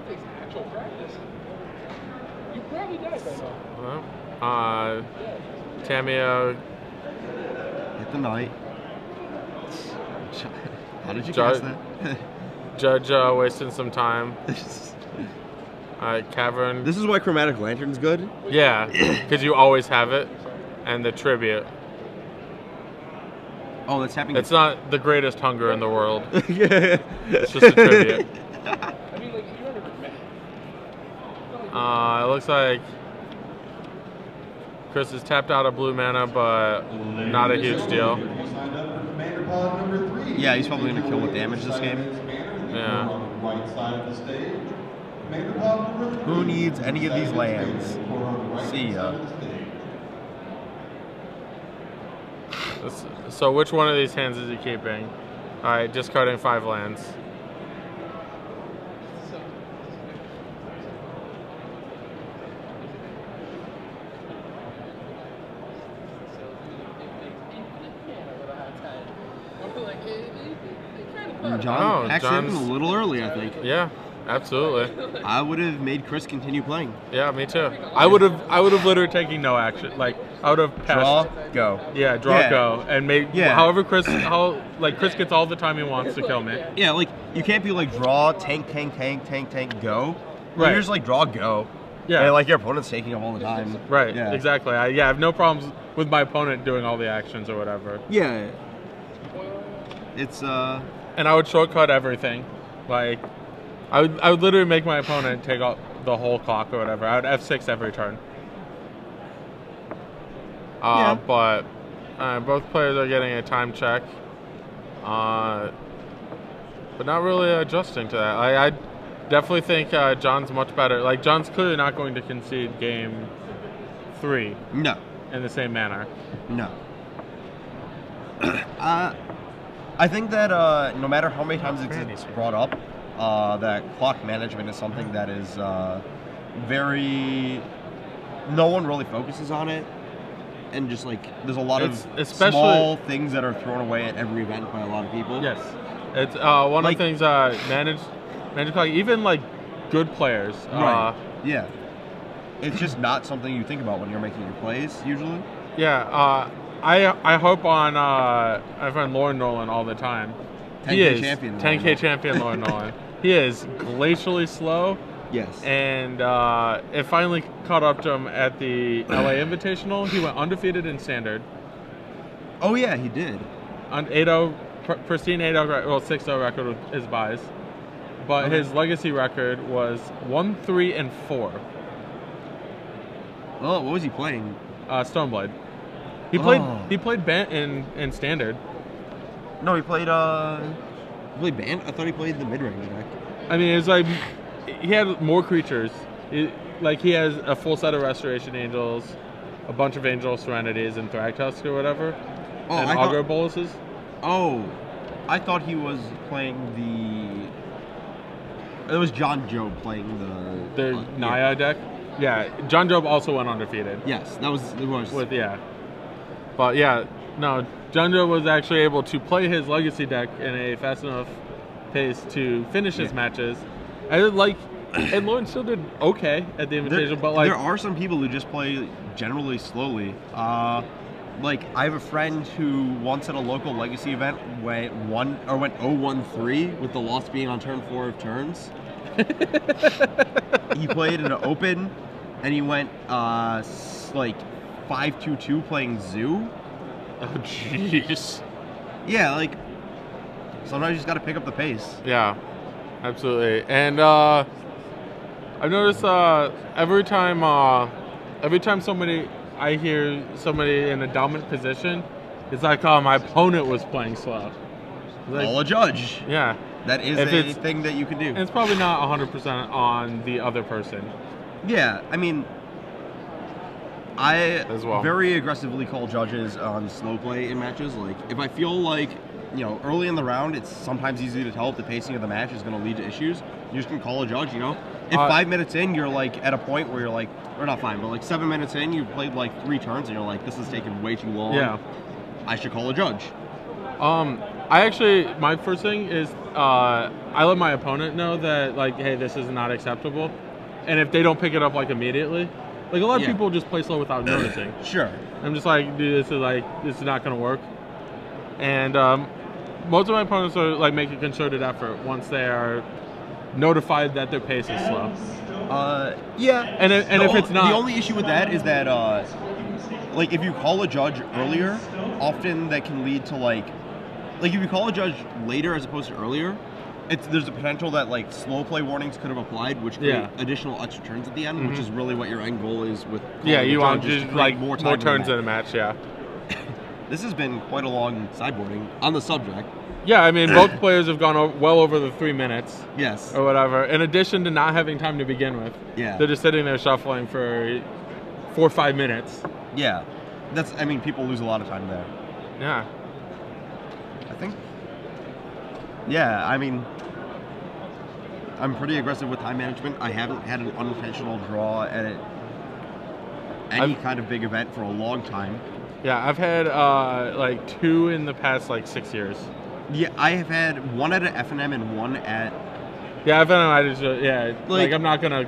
takes actual practice. You probably died by now. Tamio. Hit the knight. How did you cast that? Judge wasting some time. Cavern. This is why Chromatic Lantern's good? Yeah, because you always have it. And the Tribute. Oh, that's happening. It's not the greatest hunger in the world. It's just a Tribute. I mean, like, you're under command. It looks like Chris has tapped out a blue mana, but not a huge deal. Yeah, he's probably going to kill with damage this game. Yeah. Who needs any of these lands? See ya. So which one of these hands is he keeping? Alright, discarding 5 lands. John hacks in a little early, I think. Yeah, absolutely. I would have made Chris continue playing. Yeah, me too. I would have literally taken no action. Like I would have passed. Draw, go. Yeah, draw, go, and made. Yeah. However, Chris gets all the time he wants to kill me. Yeah, like you can't be like draw, tank, go. Right. You're just like draw, go. Yeah. And like your opponent's taking them all the time. Right. Yeah. Exactly. I have no problems with my opponent doing all the actions or whatever. Yeah. It's And I would shortcut everything. Like, I would literally make my opponent take out the whole clock or whatever. I would F6 every turn. But both players are getting a time check. But not really adjusting to that. I definitely think John's much better. Like, John's clearly not going to concede game 3. No. In the same manner. No. I think that no matter how many times it's brought up, that clock management is something that is no one really focuses on it, and just like there's a lot of small things that are thrown away at every event by a lot of people. Yes, it's one of the things manage clock, even like good players. Right. Yeah, it's just not something you think about when you're making your plays usually. Yeah. I hope on my friend Lauren Nolan all the time. 10K champion. 10K champion Lauren Nolan. He is glacially slow. Yes. And it finally caught up to him at the LA Invitational. He went undefeated in Standard. Oh yeah, he did. On 8-0, pristine 8-0, well 6-0 record with his buys. But his legacy record was 1-3-4. Oh, what was he playing? Stoneblade. He played Bant in Standard. No, he played Bant? I thought he played the mid-range deck. I mean, it's like he had more creatures. He has a full set of Restoration Angels, a bunch of Angel Serenities and Thragtusk or whatever, and Augur Boluses. Oh, I thought he was playing the. It was John Job playing the Naya deck. Yeah, John Job also went undefeated. Yes, that was it. But yeah, no, John Job was actually able to play his Legacy deck in a fast enough pace to finish his matches. And Lauren still did okay at the Invitational, but there are some people who just play generally slowly. Like I have a friend who once at a local Legacy event went 0-1-3 with the loss being on turn 4 of turns. He played in an open, and he went like 5-2-2 playing Zoo. Oh jeez. Yeah, like sometimes you just got to pick up the pace. Yeah, absolutely. And I've noticed every time I hear somebody in a dominant position, it's like, oh, my opponent was playing slow. Like, Call a judge. Yeah. That is a thing that you can do. And it's probably not 100% on the other person. Yeah, I mean, I as well very aggressively call judges on slow play in matches. Like, if I feel like, early in the round, it's sometimes easy to tell if the pacing of the match is going to lead to issues. You just can call a judge, If 5 minutes in, you're like at a point where you're like, or not 5, but like 7 minutes in, you've played like 3 turns and you're like, this is taking way too long. Yeah. I should call a judge. My first thing is I let my opponent know that, like, hey, this is not acceptable. And if they don't pick it up, like, immediately, like, a lot of people just play slow without noticing. Sure. I'm just like, dude, this is not going to work. And most of my opponents are, like, make a concerted effort once they are notified that their pace is slow. Yeah. And if it's not... The only issue with that is that, like, if you call a judge earlier, often that can lead to, like if you call a judge later as opposed to earlier, there's a potential that, like, slow play warnings could have applied, which create additional extra turns at the end, which is really what your end goal is with. You want just like more turns in a match. Yeah. This has been quite a long sideboarding on the subject. Yeah, I mean, both players have gone well over the 3 minutes. Yes. Or whatever. In addition to not having time to begin with. Yeah. They're just sitting there shuffling for 4 or 5 minutes. Yeah. People lose a lot of time there. Yeah. I think. Yeah, I'm pretty aggressive with time management. I haven't had an unintentional draw at any kind of big event for a long time. Yeah, I've had like 2 in the past 6 years. Yeah, I have had 1 at an FNM and 1 at. Yeah, FNM. I'm not gonna.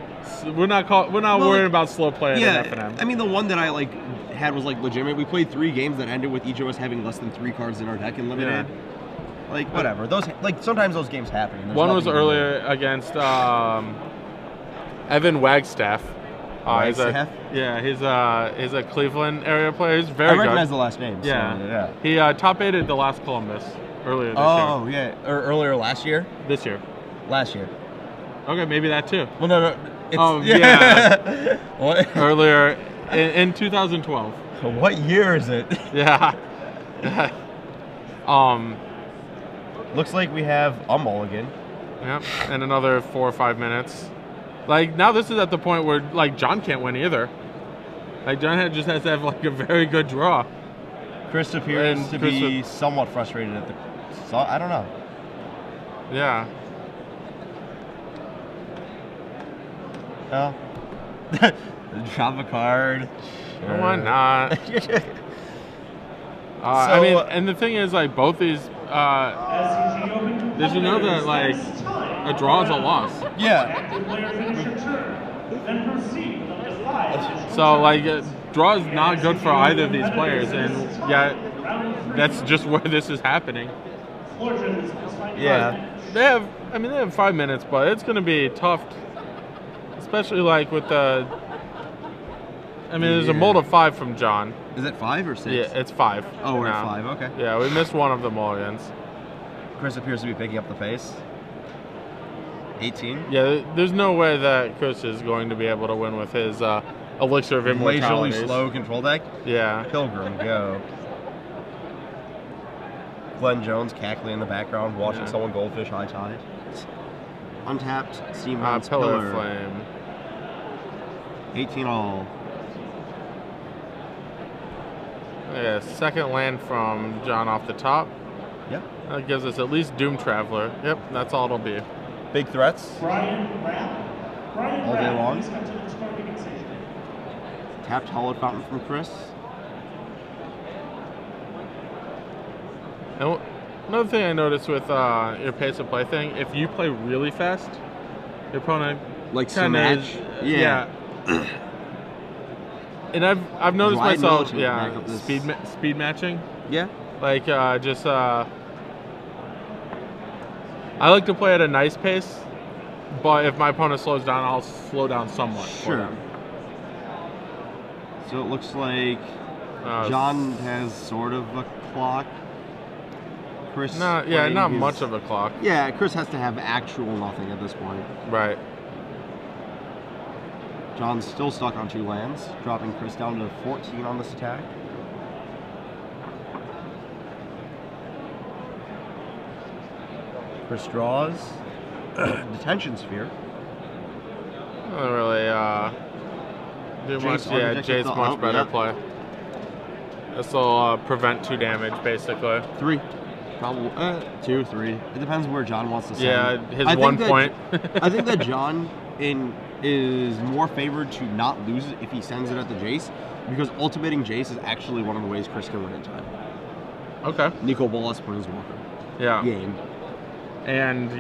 We're not worrying about slow play at FNM. I mean, the one that I had was legitimate. We played 3 games that ended with each of us having less than 3 cards in our deck in limited. Yeah. Whatever. Those sometimes those games happen. One was earlier against Evan Wagstaff. Wagstaff? He's a Cleveland area player. He's very good. I recognize the last name. Yeah. He top 8'd the last Columbus earlier this year. Oh, yeah. Or earlier last year? This year. Last year. Okay, maybe that too. Well, no. Yeah. What? Earlier in 2012. What year is it? Yeah. Looks like we have a mulligan. Yep, and another 4 or 5 minutes. Now this is at the point where John can't win either. John just has to have a very good draw. Chris appears to be somewhat frustrated at the. I don't know. Yeah. Oh. Drop a card. Sure. Why not? I mean, and the thing is, both these. Did you know that a draw is a loss? Yeah. So draw is not good for either of these players, and yet that's just where this is happening. Yeah. They have 5 minutes, but it's going to be tough, especially with the. There's a mold of 5 from John. Is it 5 or 6? Yeah, it's 5. Oh, we're at 5. Okay. Yeah, we missed one of the mulligans. Chris appears to be picking up the pace. 18. Yeah, there's no way that Chris is going to be able to win with his Elixir of Immortality. Glacially slow control deck? Yeah. Pilgrim, go. Glenn Jones cackling in the background, watching someone goldfish high tide. Untapped, Steam Pillar Flame. 18 all. Yeah, second land from John off the top. Yep. That gives us at least Doom Traveler. Yep, that's all it'll be. Big threats. Brian All day long. please come to the recording station. Tapped Hollow Fountain from Chris. And another thing I noticed with your pace of play thing, if you play really fast, your opponent Like kinda match. yeah. And I've noticed Glide myself, mode to back up this- speed matching. Yeah. Like just I like to play at a nice pace, but if my opponent slows down, I'll slow down somewhat. for Sure. them. So it looks like John has sort of a clock. Chris. Not much of a clock. Yeah, Chris has to have actual nothing at this point. Right. John's still stuck on 2 lands, dropping Chris down to 14 on this attack. Chris draws. Detention Sphere. Not really do much. Jace Yeah, undetected Jace much thought, better yeah. play. This will prevent 2 damage, basically. 3. Probably 2, 3. It depends where John wants to send. Yeah, his I 1 think point. I think that John is more favored to not lose it if he sends it at the Jace, because ultimating Jace is actually one of the ways Chris can win in time. Okay. Nico Bolas, Planeswalker. Yeah. Game. And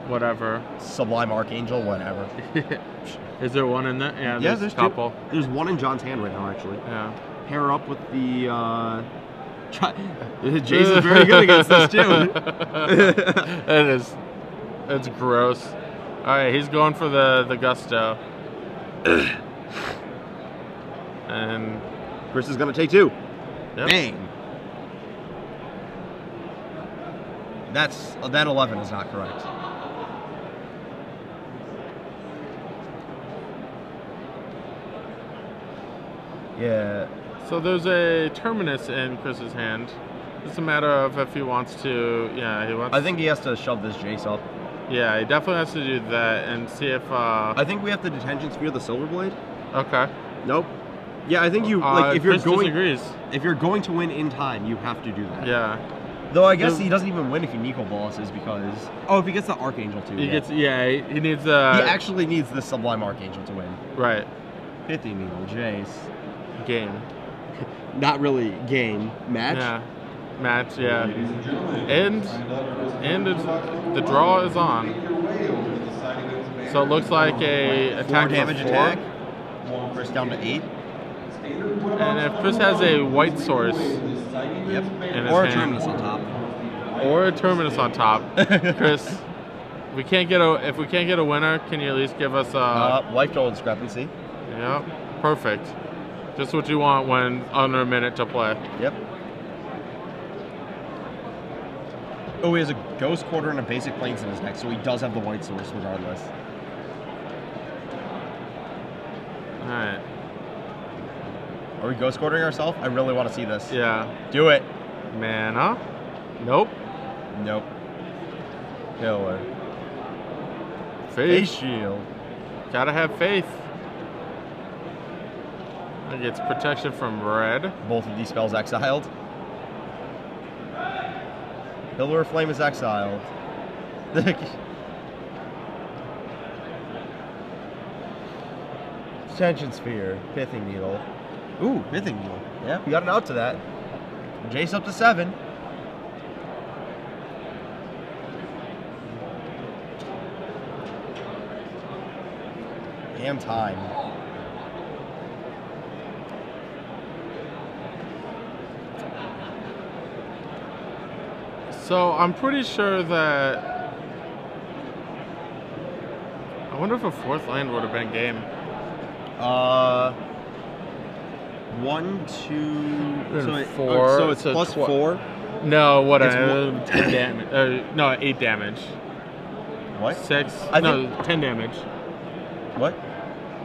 whatever. Sublime Archangel, whatever. Is there one in there? Yeah, Yeah, there's there's a couple. 2. There's 1 in John's hand right now, actually. Yeah. Pair up with the. Jace is very good against this too. It is. It's gross. All right, he's going for the gusto. And Chris is gonna take 2. yep. Bang. That 11 is not correct. Yeah. So there's a Terminus in Chris's hand. It's a matter of if he wants to. Yeah, he wants. I think he has to shove this Jace up. Yeah, he definitely has to do that and see if. I think we have to Detention Sphere the Silverblade. Okay. Nope. Yeah, I think you if Chris disagrees. if you're going to win in time, you have to do that. Yeah. Though I guess he doesn't even win if he Nico Bolas's because if he gets the Archangel too. He yeah. gets. Yeah, he needs. He actually needs the Sublime Archangel to win. Right. Pithy Needle, Jace. Game. Not really game match. Yeah. Match. Yeah. And the draw is on. So it looks like a 4 attack damage for 4. attack. Chris down to 8. And if Chris has a white source Yep. in his Or a hand, Terminus on top. or a Terminus on top, Chris, if we can't get a winner, can you at least give us a? Life total discrepancy. Yeah. Perfect. Just what you want when under a minute to play. Yep. Oh, he has a Ghost Quarter and a Basic Plains in his deck, so he does have the white source regardless. Alright. Are we Ghost Quartering ourselves? I really want to see this. Yeah. Do it. Mana? Nope. Nope. Killer. Faith. Face Shield. Gotta have faith. It gets protection from red. Both of these spells exiled. Pillar of Flame is exiled. Detention Sphere. Pithing Needle. Ooh, Pithing Needle. Yeah, we got an out to that. Jace up to 7. And time. So I'm pretty sure that. I wonder if a 4th land would have been game. 1, 2, so 4. So it's so plus 4. No, what? It's 10 damage. No, 8 damage. What? 6. I 10 damage. What?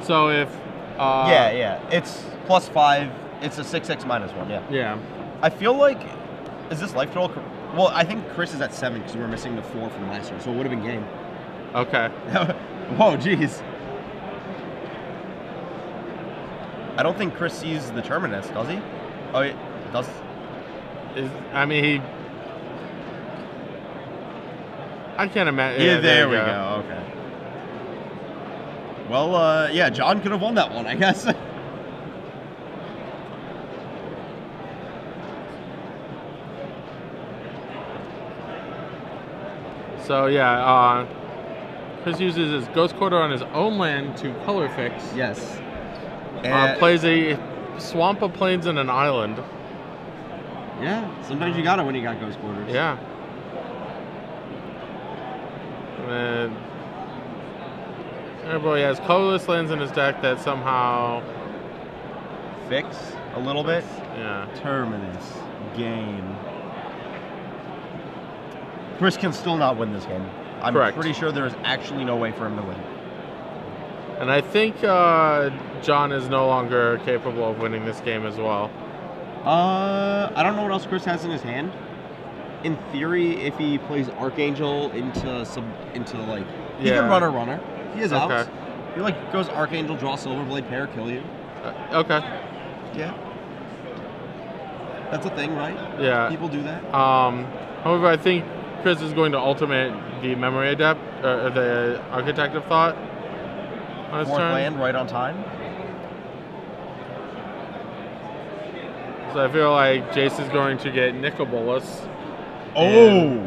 So if. Yeah. It's plus 5. It's a 6/6 -1. Yeah. Yeah. I feel like. Is this life total? Well, I think Chris is at 7 because we're missing the 4 from last year, so it would have been game. Okay. Whoa, jeez. I don't think Chris sees the Terminus, does he? Oh, it does. I can't imagine. Yeah, there we go. Okay. Well, yeah, John could have won that one, I guess. So yeah, Chris uses his Ghost Quarter on his own land to color fix. Yes. Plays a swamp of plains and an island. Yeah, sometimes you got it when you got Ghost Quarters. Yeah. And everybody has colorless lands in his deck that somehow fix a little bit. Yeah. Terminus. Game. Chris can still not win this game. I'm Correct. pretty sure there's actually no way for him to win. And I think John is no longer capable of winning this game as well. I don't know what else Chris has in his hand. In theory, if he plays Archangel into like, he can run a runner. He has outs. He like goes Archangel, draw Silverblade pair, kill you. Okay. Yeah. That's a thing, right? Yeah. People do that. However, I think Chris is going to ultimate the Memory Adept, or the Architect of Thought on his Fourth turn. land, right on time. So I feel like Jace is going to get Nicol-Bolas. Oh!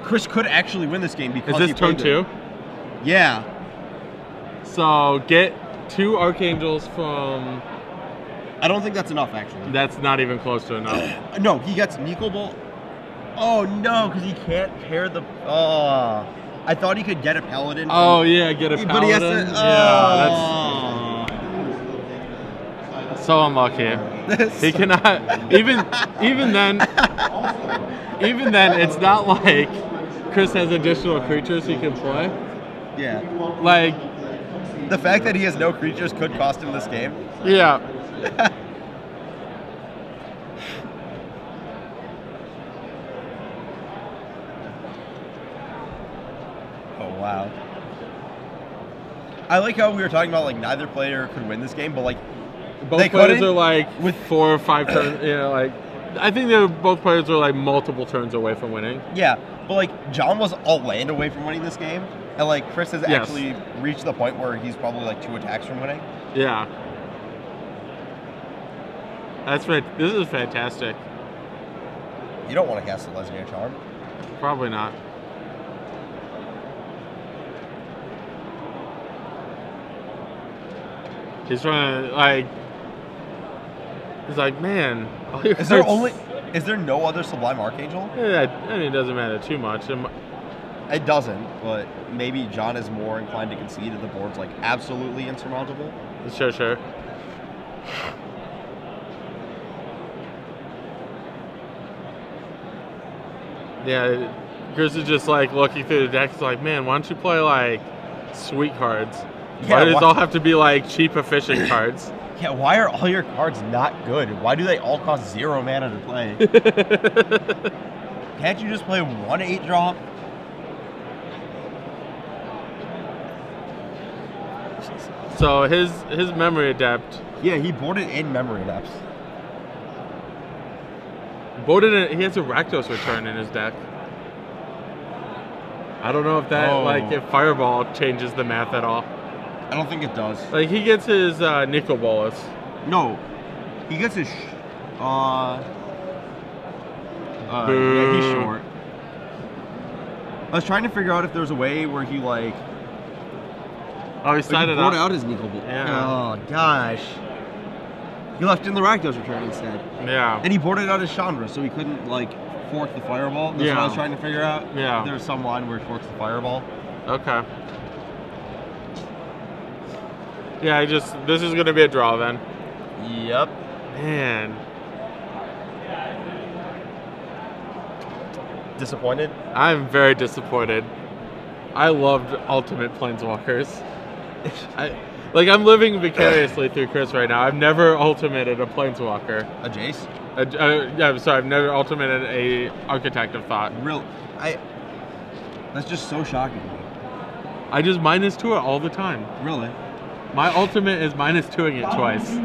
Chris could actually win this game because is this turn 2? Yeah. So get 2 Archangels from... I don't think that's enough, actually. That's not even close to enough. No, he gets Nicol-Bolas. Oh, no, because he can't pair the... Oh. I thought he could get a Paladin. Oh, yeah, get a Paladin. But he has to... Yeah, that's so unlucky. He cannot... Even then, it's not like Chris has additional creatures he can play. Yeah. Like... The fact that he has no creatures could cost him this game. Yeah. Wow. I like how we were talking about like neither player could win this game, but like both players are like with 4 or 5 turns. You know, like I think both players are like multiple turns away from winning. Yeah, but like John was a land away from winning this game, and like Chris has actually reached the point where he's probably like 2 attacks from winning. Yeah. That's right. This is fantastic. You don't want to cast a Lesbian Charm. Probably not. He's trying to like. He's like, man. Is there no other Sublime Archangel? Yeah, I mean, it doesn't matter too much. It doesn't, but maybe John is more inclined to concede that the board's like absolutely insurmountable. Sure. Yeah, Chris is just like looking through the deck. It's like, man, why don't you play like sweet cards? Why does it all have to be like cheap, efficient cards? Yeah, why are all your cards not good? Why do they all cost 0 mana to play? Can't you just play 1 8-drop? So his Memory Adept. Yeah, he boarded in Memory Adepts. He has a Rakdos Return in his deck. I don't know if that if Fireball changes the math at all. I don't think it does. Like he gets his Nicol-Bolas. No, he gets his. Yeah, he's short. I was trying to figure out if there's a way where he like. Oh, he sided board out his Nicol-Bolas. Yeah. Oh gosh. He left in the Rakdos Return instead. Yeah. And he boarded out his Chandra, so he couldn't like fork the Fireball. That's what I was trying to figure out. Yeah. There's some line where he forks the Fireball. Okay. Yeah, this is going to be a draw then. Yep. Man. Disappointed? I'm very disappointed. I loved Ultimate Planeswalkers. I'm living vicariously through Chris right now. I've never ultimated a Planeswalker. A Jace? I'm sorry, I've never ultimated a Architect of Thought. Real. That's just so shocking to me. I just -2 it all the time. Really? My ultimate is -2ing it twice.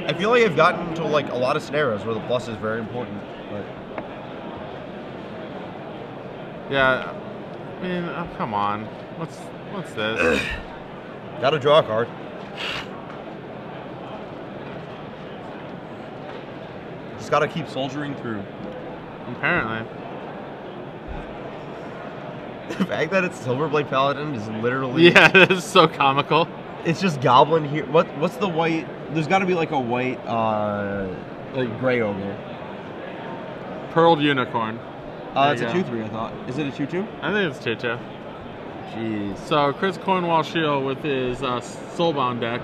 I feel like I've gotten to like a lot of scenarios where the plus is very important, but Yeah, I mean, oh, come on. What's this? Gotta draw a card. Just gotta keep soldiering through. Apparently. The fact that it's Silverblade Paladin is literally... Yeah, this is so comical. It's just Goblin here. What's the white... There's gotta be like a white, like gray ogre. Pearled Unicorn. It's a 2/3, I thought. Is it a 2/2? I think it's 2/2. Jeez. So Chris Cornwell Shield with his Soulbound deck.